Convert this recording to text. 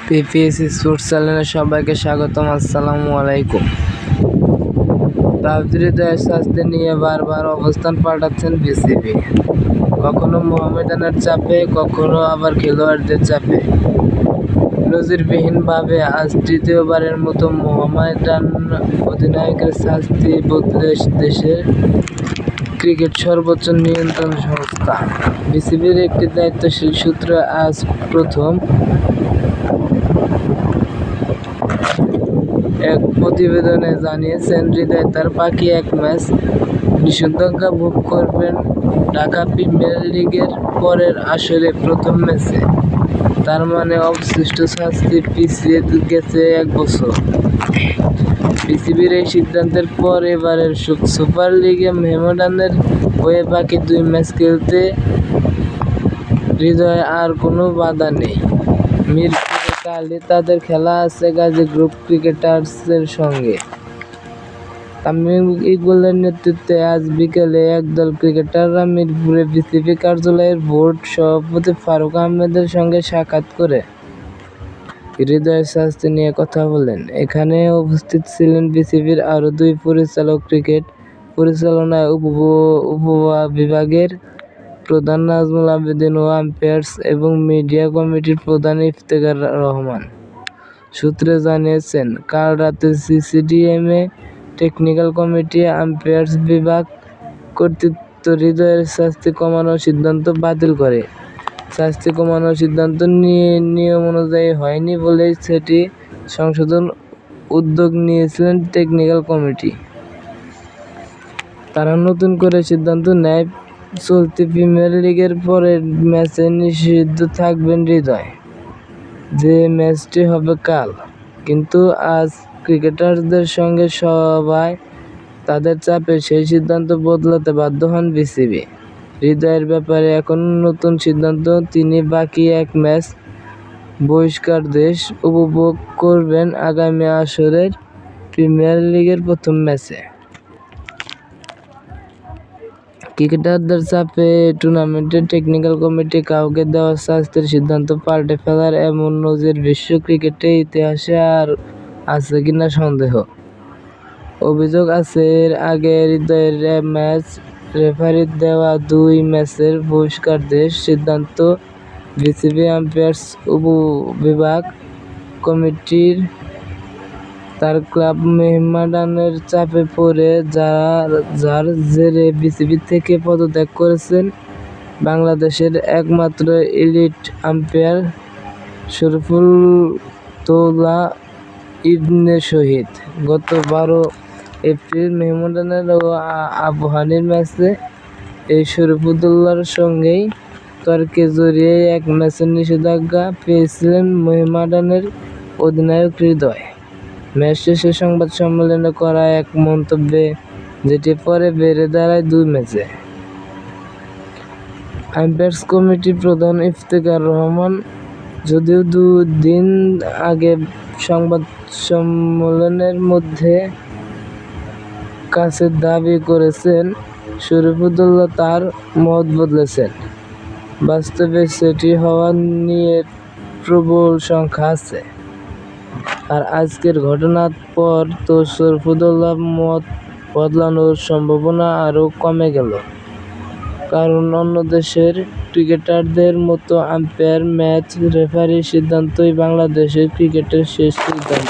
PPS sports চ্যানেলে সবাইকে স্বাগতম। আসসালামু আলাইকুম। তাবজীদের শাস্তি নিয়ে বারবার অবস্থান পাল্টাচ্ছেন বিসিবি। কখনো মোহামেডানের চাপে, কখনো আবার খেলোয়াড়দের চাপে। নজিরবিহীনভাবে আজ তৃতীয়বারের মতো মোহামেডান অধিনায়কের শাস্তি বদলে দেশের ক্রিকেট সর্বোচ্চ নিয়ন্ত্রণ সংস্থা বিসিবির একটি দায়িত্বশীল সূত্র আজ প্রথম এক প্রতিবেদনে জানিয়েছেন, হৃদয় তার বাকি এক ম্যাচ নিষেধাজ্ঞা ভোগ করবেন ঢাকা প্রিমিয়ার লিগের পরের আসরে প্রথম ম্যাচে। তার মানে অবশিষ্ট শাস্তি পিছিয়ে গেছে 1 বছর। বিসিবির এই সিদ্ধান্তের পর এবারের সুপার লিগে মোহামেডানের হয়ে বাকি 2 ম্যাচ খেলতে হৃদয় আর কোনো বাধা নেই। মিরপুরে কালই তাদের খেলা আছে গাজী গ্রুপ ক্রিকেটার্সের সঙ্গে। তামিম ইকবালের নেতৃত্বে আজ বিকেলে একদল ক্রিকেটাররা মিরপুরে বিসিবি কার্যালয়ের বোর্ড সভাপতি ফারুক আহমেদের সঙ্গে সাক্ষাৎ করে হৃদয়ের শাস্তি নিয়ে কথা বলেন। এখানে উপস্থিত ছিলেন বিসিবির আরও 2 পরিচালক, ক্রিকেট পরিচালনায় উপবিভাগের প্রধান নাজমুল আবেদীন ও আম্পায়ার্স এবং মিডিয়া কমিটির প্রধান ইফতেখার রহমান। সূত্রে জানিয়েছেন, কাল রাতে সিসিডিএমে টেকনিক্যাল কমিটি, আম্পায়ার্স বিভাগ কর্তৃপক্ষ হৃদয়ের শাস্তি কমানোর সিদ্ধান্ত বাতিল করে। শাস্তি কমানোর সিদ্ধান্ত নিয়ম অনুযায়ী হয়নি বলেই সেটি সংশোধন উদ্যোগ নিয়েছিলেন টেকনিক্যাল কমিটি। তারা নতুন করে সিদ্ধান্ত নেয়, চলতি প্রিমিয়ার লিগের পরের ম্যাচে নিষিদ্ধ থাকবেন হৃদয়। যে ম্যাচটি হবে কাল। কিন্তু আজ ক্রিকেটারদের সঙ্গে সভায় তাদের চাপে সেই সিদ্ধান্ত বদলাতে বাধ্য হন বিসিবি। হৃদয়ের ব্যাপারে এখন নতুন সিদ্ধান্ত, তিনি বাকি এক ম্যাচ বহিষ্কারাদেশ উপভোগ করবেন আগামী আসরের প্রিমিয়ার লিগের প্রথম ম্যাচে। ক্রিকেটারদের চাপে টুর্নামেন্টের টেকনিক্যাল কমিটি কাউকে দেওয়া শাস্তির সিদ্ধান্ত পাল্টে ফেলার এমন নজির বিশ্ব ক্রিকেটের ইতিহাসে আর আছে কিনা সন্দেহ। অভিযোগ আছে, এর আগে হৃদয়ের ম্যাচ রেফারির দেওয়া 2 ম্যাচের বহিষ্কারাদেশ সিদ্ধান্ত বিসিবি আম্পায়ার্স উপবিভাগ কমিটির তার ক্লাব মোহামেডানের চাপে পড়ে যার জেরে বিসিবি থেকে পদত্যাগ করেছেন বাংলাদেশের একমাত্র এলিট আম্পায়ার শরীফুদ্দৌলা ইবনে শহীদ। গত 12 এপ্রিল মোহামেডানের ও আবাহনীর ম্যাচে এই শরীফুদ্দৌলার সঙ্গেই তর্কে জড়িয়ে 1 ম্যাচের নিষেধাজ্ঞা পেয়েছিলেন মোহামেডানের অধিনায়ক হৃদয়। ম্যাচ শেষে সংবাদ সম্মেলনে করা এক মন্তব্যে, যেটি পরে বেড়ে দাঁড়ায় 2 ম্যাচে। আম্পায়ার্স কমিটির প্রধান ইফতেখার রহমান যদিও 2 দিন আগে সংবাদ সম্মেলনের মধ্যে কাছে দাবি করেছেন, শরীফুদ্দৌলা তার মত বদলেছেন। বাস্তবে সেটি হওয়া নিয়ে প্রবল সংখ্যা আছে। আর আজকের ঘটনার পর তো শরীফুদ্দৌলার মত বদলানোর সম্ভাবনা আরও কমে গেল। কারণ অন্য দেশের ক্রিকেটারদের মতো আম্পায়ার ম্যাচ রেফারির সিদ্ধান্তই বাংলাদেশের ক্রিকেটের শেষ সিদ্ধান্ত।